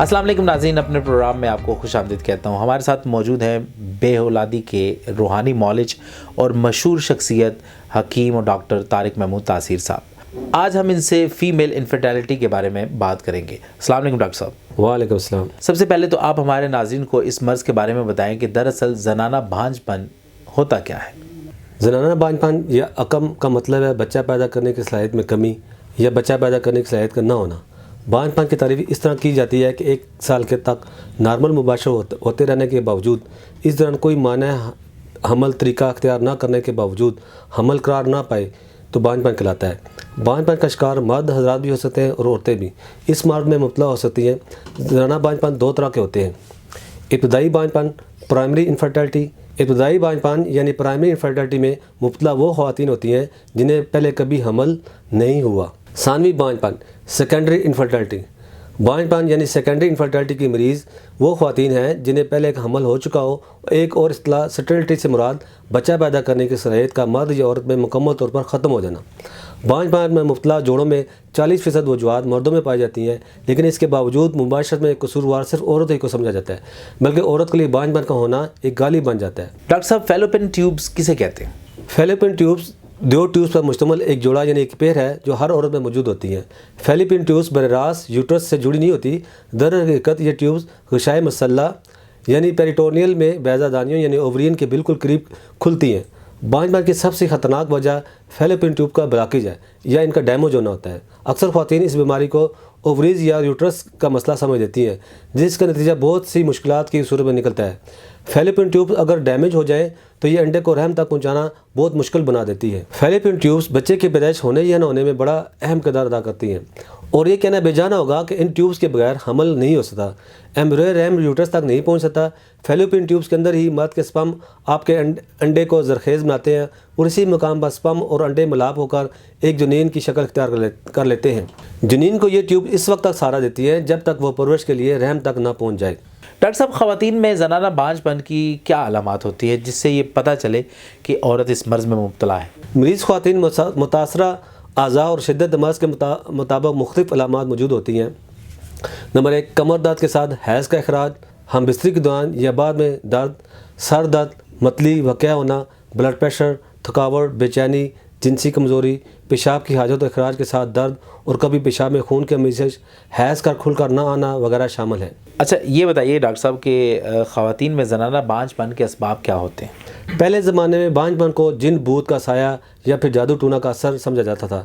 السلام علیکم ناظرین، اپنے پروگرام میں آپ کو خوش آمدید کہتا ہوں۔ ہمارے ساتھ موجود ہیں بے اولادی کے روحانی معالج اور مشہور شخصیت حکیم اور ڈاکٹر طارق محمود تاثیر صاحب۔ آج ہم ان سے فیمیل انفرٹیلٹی کے بارے میں بات کریں گے۔ السلام علیکم ڈاکٹر صاحب۔ وعلیکم السلام۔ سب سے پہلے تو آپ ہمارے ناظرین کو اس مرض کے بارے میں بتائیں کہ دراصل زنانہ بانجھ پن ہوتا کیا ہے؟ زنانہ بانجھ پن یا عقم کا مطلب ہے بچہ پیدا کرنے کی صلاحیت میں کمی یا بچہ پیدا کرنے کی صلاحیت کا نہ ہونا۔ بانجھ پن کی تعریف اس طرح کی جاتی ہے کہ 1 سال کے تک نارمل مباشر ہوتے رہنے کے باوجود اس دوران کوئی مانع حمل طریقہ اختیار نہ کرنے کے باوجود حمل قرار نہ پائے تو بانجھ پن کہلاتا ہے۔ بانجھ پن کا شکار مرد حضرات بھی ہو سکتے ہیں اور عورتیں بھی اس مرض میں مبتلا ہو سکتی ہیں۔ زنانہ بانجھ پن 2 طرح کے ہوتے ہیں: ابتدائی بانجھ پن پرائمری انفرٹیلٹی۔ ابتدائی بانجھ پن یعنی پرائمری انفرٹیلٹی میں مبتلا وہ خواتین ہوتی ہیں جنہیں پہلے کبھی حمل نہیں ہوا۔ ثانوی بانجھ پن سیکنڈری انفرٹیلٹی۔ بانجھ پن یعنی سیکنڈری انفرٹیلٹی کی مریض وہ خواتین ہیں جنہیں پہلے ایک حمل ہو چکا ہو۔ ایک اور اصطلاح سٹرلٹی سے مراد بچہ پیدا کرنے کی صلاحیت کا مرد یا عورت میں مکمل طور پر ختم ہو جانا۔ بانجھ پن میں مبتلا جوڑوں میں 40% وجوہات مردوں میں پائی جاتی ہیں، لیکن اس کے باوجود مباشرت میں قصوروار صرف عورت ہی کو سمجھا جاتا ہے، بلکہ عورت کے لیے بانجھ پن کا ہونا ایک گالی بن جاتا ہے۔ ڈاکٹر صاحب، فیلوپین ٹیوبز کسے کہتے ہیں؟ فیلوپین ٹیوبز 2 ٹیوبز پر مشتمل ایک جوڑا یعنی ایک پیر ہے جو ہر عورت میں موجود ہوتی ہیں۔ فیلوپین ٹیوبز براہ راست یوٹرس سے جڑی نہیں ہوتی۔ در حقیقت یہ ٹیوبز غشائے مسلح یعنی پیریٹونیل میں بیضہ دانیوں یعنی اوورین کے بالکل قریب کھلتی ہیں۔ بانجھ پن کی سب سے خطرناک وجہ فیلوپین ٹیوب کا بلاکیج ہے یا ان کا ڈیمیج ہونا ہوتا ہے۔ اکثر خواتین اس بیماری کو اووریز یا یوٹرس کا مسئلہ سمجھ لیتی ہیں، جس کا نتیجہ بہت سی مشکلات کی صورت میں نکلتا ہے۔ فیلوپین ٹیوب اگر ڈیمیج ہو جائیں تو یہ انڈے کو رحم تک پہنچانا بہت مشکل بنا دیتی ہے۔ فیلوپین ٹیوبز بچے کی پیدائش ہونے یا نہ ہونے میں بڑا اہم کردار ادا کرتی ہیں، اور یہ کہنا بے جانا ہوگا کہ ان ٹیوبز کے بغیر حمل نہیں ہو سکتا۔ ایمبریو رحم یوٹرس تک نہیں پہنچ سکتا۔ فیلوپین ٹیوبز کے اندر ہی مرد کے سپرم آپ کے انڈے کو زرخیز بناتے ہیں اور اسی مقام پر سپرم اور انڈے ملاپ ہو کر ایک جنین کی شکل اختیار کر لیتے ہیں۔ جنین کو یہ ٹیوب اس وقت تک سہارا دیتی ہے جب تک وہ پرورش کے لیے رحم تک نہ پہنچ جائے۔ ڈاکٹر صاحب، خواتین میں زنانہ بانجھ پن کی کیا علامات ہوتی ہے جس سے یہ پتہ چلے کہ عورت اس مرض میں مبتلا ہے؟ مریض خواتین متاثرہ اعضاء اور شدت مرض کے مطابق مختلف علامات موجود ہوتی ہیں۔ نمبر 1، کمر درد کے ساتھ حیض کا اخراج، ہم بستری کے دوران یا بعد میں درد، سر درد، متلی واقع ہونا، بلڈ پریشر، تھکاوٹ، بے چینی، جنسی کمزوری، پیشاب کی حاجت و اخراج کے ساتھ درد اور کبھی پیشاب میں خون کی مزج، حیض کا کھل کر نہ آنا وغیرہ شامل ہیں۔ اچھا، یہ بتائیے ڈاکٹر صاحب کہ خواتین میں زنانہ بانجھ پن کے اسباب کیا ہوتے ہیں؟ پہلے زمانے میں بانجھ پن کو جن بھوت کا سایہ یا پھر جادو ٹونا کا اثر سمجھا جاتا تھا۔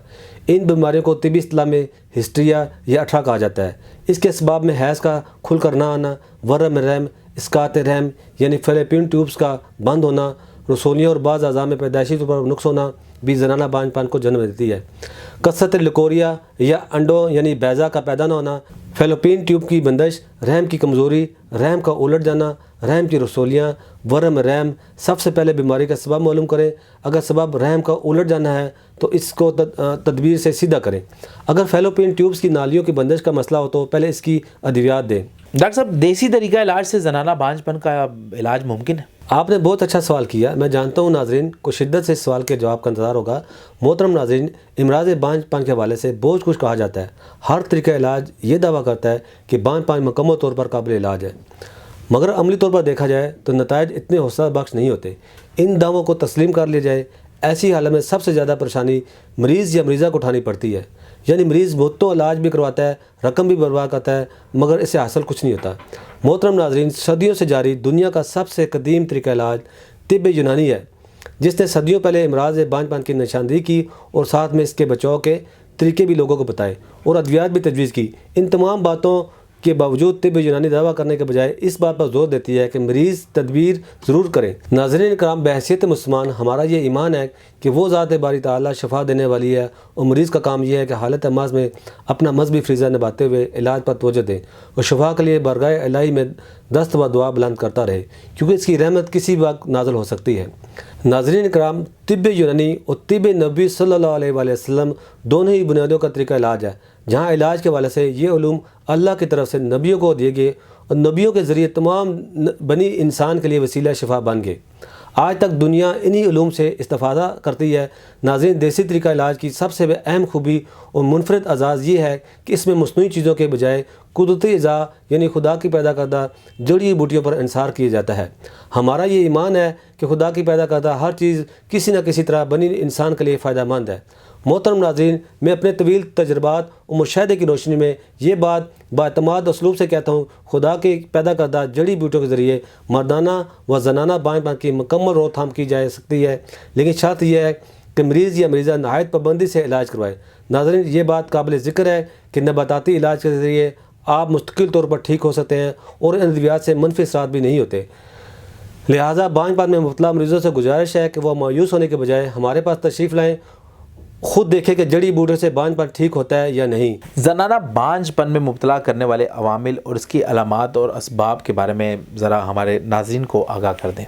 ان بیماریوں کو طبی اصطلاح میں ہسٹریا یا اٹھا کہا جاتا ہے۔ اس کے اسباب میں حیض کا کھل کر نہ آنا، ورم رحم، اسقاط رحم یعنی فیلوپین ٹیوبز کا بند ہونا، رسولیوں اور بعض اعضاء میں پیدائشی طور پر نقص ہونا بھی زنانہ بانجھ پن کو جنم دیتی ہے۔ کثرت لکوریا یا انڈوں یعنی بیضہ کا پیدا نہ ہونا، فیلوپین ٹیوب کی بندش، رحم کی کمزوری، رحم کا الٹ جانا، رحم کی رسولیاں، ورم رحم۔ سب سے پہلے بیماری کا سبب معلوم کریں۔ اگر سبب رحم کا الٹ جانا ہے تو اس کو تدبیر سے سیدھا کریں۔ اگر فیلوپین ٹیوبز کی نالیوں کی بندش کا مسئلہ ہو تو پہلے اس کی ادویات دیں۔ ڈاکٹر صاحب، دیسی طریقہ علاج سے زنانہ بانجھ پن کا علاج ممکن ہے؟ آپ نے بہت اچھا سوال کیا۔ میں جانتا ہوں ناظرین کو شدت سے اس سوال کے جواب کا انتظار ہوگا۔ محترم ناظرین، امراض بانجھ پن کے حوالے سے بہت کچھ کہا جاتا ہے۔ ہر طریقہ علاج یہ دعویٰ کرتا ہے کہ بانجھ پن مکمل طور پر قابل علاج ہے، مگر عملی طور پر دیکھا جائے تو نتائج اتنے حوصلہ بخش نہیں ہوتے۔ ان دعووں کو تسلیم کر لیا جائے، ایسی حالت میں سب سے زیادہ پریشانی مریض یا مریضہ کو اٹھانی پڑتی ہے۔ یعنی مریض بہتوں علاج بھی کرواتا ہے، رقم بھی برباد کرتا ہے، مگر اس سے حاصل کچھ نہیں ہوتا۔ محترم ناظرین، صدیوں سے جاری دنیا کا سب سے قدیم طریقہ علاج طب یونانی ہے، جس نے صدیوں پہلے امراض بانجھ پن کی نشاندہی کی اور ساتھ میں اس کے بچاؤ کے طریقے بھی لوگوں کو بتائے اور ادویات بھی تجویز کی۔ ان تمام باتوں کے باوجود طب یونانی دعویٰ کرنے کے بجائے اس بات پر زور دیتی ہے کہ مریض تدبیر ضرور کریں۔ ناظرین کرام، بحیثیت مسلمان ہمارا یہ ایمان ہے کہ وہ ذات باری تعالیٰ شفا دینے والی ہے، اور مریض کا کام یہ ہے کہ حالت مرض میں اپنا مذہبی فریضہ نبھاتے ہوئے علاج پر توجہ دیں اور شفا کے لیے بارگاہ الہی میں دست و دعا بلند کرتا رہے، کیونکہ اس کی رحمت کسی وقت نازل ہو سکتی ہے۔ ناظرین کرام، طب یونانی اور طب نبوی صلی اللہ علیہ وآلہ وسلم دونوں ہی بنیادوں کا طریقہ علاج ہے، جہاں علاج کے حوالے سے یہ علوم اللہ کی طرف سے نبیوں کو دیے گئے اور نبیوں کے ذریعے تمام بنی انسان کے لیے وسیلہ شفا بن گئے۔ آج تک دنیا انہی علوم سے استفادہ کرتی ہے۔ ناظرین، دیسی طریقہ علاج کی سب سے اہم خوبی اور منفرد اعزاز یہ ہے کہ اس میں مصنوعی چیزوں کے بجائے قدرتی اجزاء یعنی خدا کی پیدا کردہ جڑی بوٹیوں پر انحصار کیا جاتا ہے۔ ہمارا یہ ایمان ہے کہ خدا کی پیدا کردہ ہر چیز کسی نہ کسی طرح بنی انسان کے لیے فائدہ مند ہے۔ محترم ناظرین، میں اپنے طویل تجربات اور مشاہدے کی روشنی میں یہ بات باعتماد اسلوب سے کہتا ہوں، خدا کی پیدا کردہ جڑی بوٹیوں کے ذریعے مردانہ و زنانہ بانجھ پن کی مکمل روک تھام کی جا سکتی ہے، لیکن شرط یہ ہے کہ مریض یا مریضہ نہایت پابندی سے علاج کروائے۔ ناظرین، یہ بات قابل ذکر ہے کہ نباتاتی علاج کے ذریعے آپ مستقل طور پر ٹھیک ہو سکتے ہیں اور ان ادویات سے منفی اثرات بھی نہیں ہوتے۔ لہٰذا بانجھ پن میں مبتلا مریضوں سے گزارش ہے کہ وہ مایوس ہونے کے بجائے ہمارے پاس تشریف لائیں، خود دیکھیں کہ جڑی بوٹیوں سے بانجھ پن ٹھیک ہوتا ہے یا نہیں۔ زنانہ بانجھ پن میں مبتلا کرنے والے عوامل اور اس کی علامات اور اسباب کے بارے میں ذرا ہمارے ناظرین کو آگاہ کر دیں۔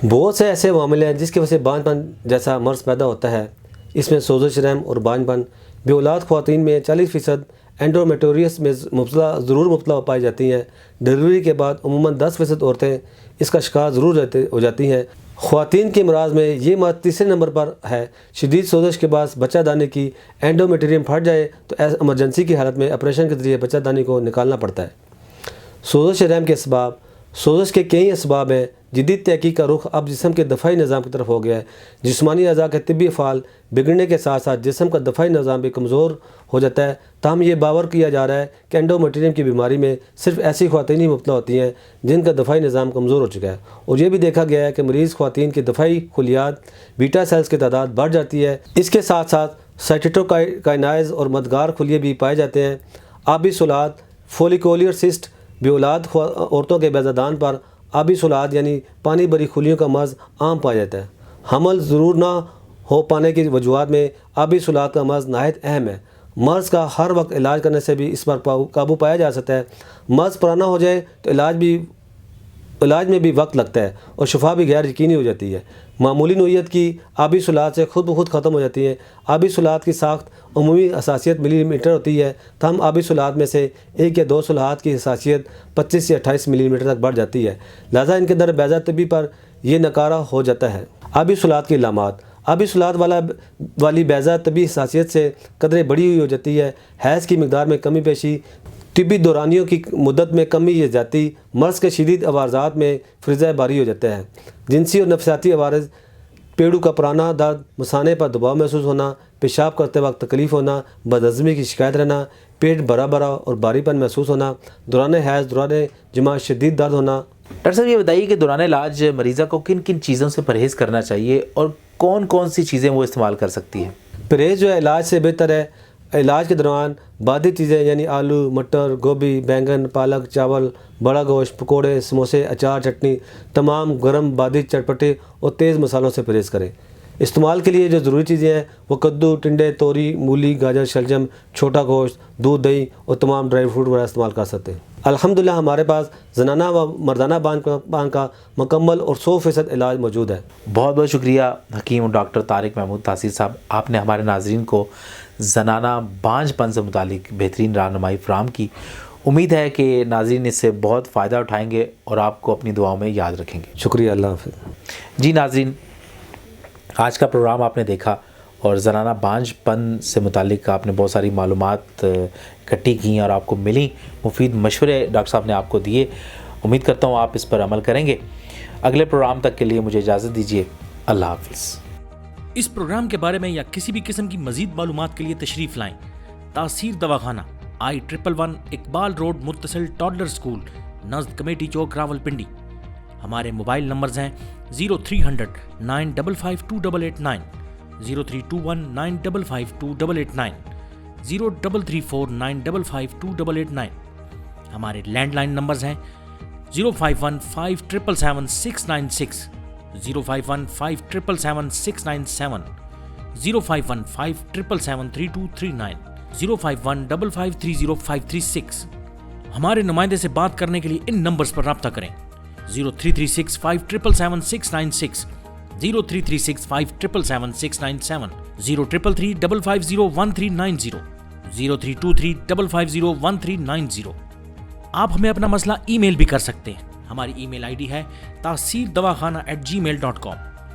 بہت سے ایسے عوامل ہیں جس کی وجہ سے بانجھ پن جیسا مرض پیدا ہوتا ہے۔ اس میں سوزش رحم اور بانجھ پن بے اولاد خواتین میں 40% اینڈومیٹریوس میں ضرور مبتلا پائی جاتی ہیں۔ ڈلیوری کے بعد عموماً 10% عورتیں اس کا شکار ضرور ہو جاتی ہیں۔ خواتین کے امراض میں یہ مرض تیسرے نمبر پر ہے۔ شدید سوزش کے بعد بچہ دانی کی اینڈومیٹریم پھٹ جائے تو ایمرجنسی کی حالت میں آپریشن کے ذریعے بچہ دانی کو نکالنا پڑتا ہے۔ سوزش رحم کے اسباب۔ سوزش کے کئی اسباب ہیں۔ جدید تحقیق کا رخ اب جسم کے دفاعی نظام کی طرف ہو گیا ہے۔ جسمانی اعضاء کے طبی افعال بگڑنے کے ساتھ ساتھ جسم کا دفاعی نظام بھی کمزور ہو جاتا ہے۔ تاہم یہ باور کیا جا رہا ہے کہ اینڈومیٹریم کی بیماری میں صرف ایسی خواتین ہی مبتلا ہوتی ہیں جن کا دفاعی نظام کمزور ہو چکا ہے، اور یہ بھی دیکھا گیا ہے کہ مریض خواتین کے دفاعی خلیات بیٹا سیلز کی تعداد بڑھ جاتی ہے۔ اس کے ساتھ ساتھ سائٹوکائنائز اور مدگار خلیے بھی پائے جاتے ہیں۔ آبی سلاد، فولیکولر سسٹ، بے اولاد عورتوں کے بیضادان پر آبی سلاد یعنی پانی بھری خلیوں کا مرض عام پایا جاتا ہے۔ حمل ضرور نہ ہو پانے کی وجوہات میں آبی سلاد کا مرض نہایت اہم ہے۔ مرض کا ہر وقت علاج کرنے سے بھی اس پر قابو پایا جا سکتا ہے۔ مرض پرانا ہو جائے تو علاج میں بھی وقت لگتا ہے اور شفا بھی غیر یقینی ہو جاتی ہے۔ معمولی نوعیت کی آبی سلاد سے خود بخود ختم ہو جاتی ہے۔ آبی سلاد کی ساخت عمومی حساسیت ملی میٹر ہوتی ہے، تاہم آبی سلاد میں سے 1 یا 2 سلاد کی حساسیت 25 یا 28 ملی میٹر تک بڑھ جاتی ہے، لہذا ان کے اندر بیضہ طبی پر یہ نکارہ ہو جاتا ہے۔ آبی سلاد کی علامات۔ آبی سلاد والی بیضہ طبی حساسیت سے قدرے بڑی ہوئی ہو جاتی ہے، حیض کی مقدار میں کمی پیشی، طبی دورانیوں کی مدت میں کمی یا زیادتی، مرض کے شدید عوارضات میں فرضہ باری ہو جاتا ہے، جنسی اور نفسیاتی عوارض، پیڑو کا پرانا درد، مثانے پر دباؤ محسوس ہونا، پیشاب کرتے وقت تکلیف ہونا، بدہضمی کی شکایت رہنا، پیٹ بھرا بھرا اور بھاری پن محسوس ہونا، دوران حیض دوران جماع شدید درد ہونا۔ ڈاکٹر صاحب یہ بتائیے کہ دوران علاج مریضہ کو کن کن چیزوں سے پرہیز کرنا چاہیے اور کون کون سی چیزیں وہ استعمال کر سکتی ہے؟ پرہیز جو ہے علاج سے بہتر ہے۔ علاج کے دوران بادی چیزیں یعنی آلو، مٹر، گوبھی، بینگن، پالک، چاول، بڑا گوشت، پکوڑے، سموسے، اچار، چٹنی، تمام گرم بادی چٹپٹے اور تیز مسالوں سے پرہیز کریں۔ استعمال کے لیے جو ضروری چیزیں ہیں وہ کدو، ٹنڈے، توری، مولی، گاجر، شلجم، چھوٹا گوشت، دودھ، دہی اور تمام ڈرائی فروٹ وغیرہ استعمال کر سکتے ہیں۔ الحمدللہ ہمارے پاس زنانہ و مردانہ بانجھ پن کا مکمل اور 100% علاج موجود ہے۔ بہت بہت شکریہ حکیم ڈاکٹر طارق محمود تاثیر صاحب، آپ نے ہمارے ناظرین کو زنانہ بانجھ پن سے متعلق بہترین رہنمائی فراہم کی۔ امید ہے کہ ناظرین اس سے بہت فائدہ اٹھائیں گے اور آپ کو اپنی دعاؤں میں یاد رکھیں گے۔ شکریہ، اللہ حافظ۔ جی ناظرین، آج کا پروگرام آپ نے دیکھا اور زنانہ بانجھ پن سے متعلق آپ نے بہت ساری معلومات اکٹھی کیں اور آپ کو ملی، مفید مشورے ڈاکٹر صاحب نے آپ کو دیے۔ امید کرتا ہوں آپ اس پر عمل کریں گے۔ اگلے پروگرام تک کے لیے مجھے اجازت دیجیے۔ اللہ حافظ۔ اس پروگرام کے بارے میں یا کسی بھی قسم کی مزید معلومات کے لیے تشریف لائیں۔ تاثیر دواخانہ، I-111 اقبال روڈ متصل ٹاڈلر اسکول، نزد کمیٹی چوک، راولپنڈی۔ ہمارے موبائل نمبرز ہیں 0300 955 2889، 0321 955 2889، 0334 955 2889۔ ہمارے لینڈ لائن نمبرز ہیں 051 5777 696، 051 5777 697، 051 5777 3239، 051 5530 536۔ ہمارے نمائندے سے بات کرنے کے لیے ان نمبرز پر رابطہ کریں 0336 5777 696، 0336 5777 697، 0333 550 1390، 0323 550 1390۔ آپ ہمیں اپنا مسئلہ ای میل بھی کر سکتے ہیں۔ ہماری ای میل آئی ڈی ہے taseerdawakana@gmail.com۔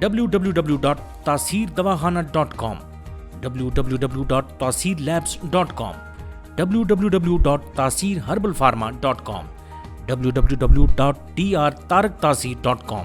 www.taseerdawkhana.com, www.taseerlabs.com, www.taseerherbalpharma.com, www.drtaraktaseer.com।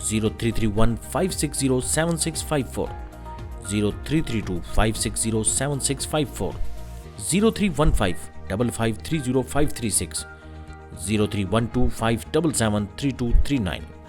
0331560764, 0332560764, 0315553056, 0312577239।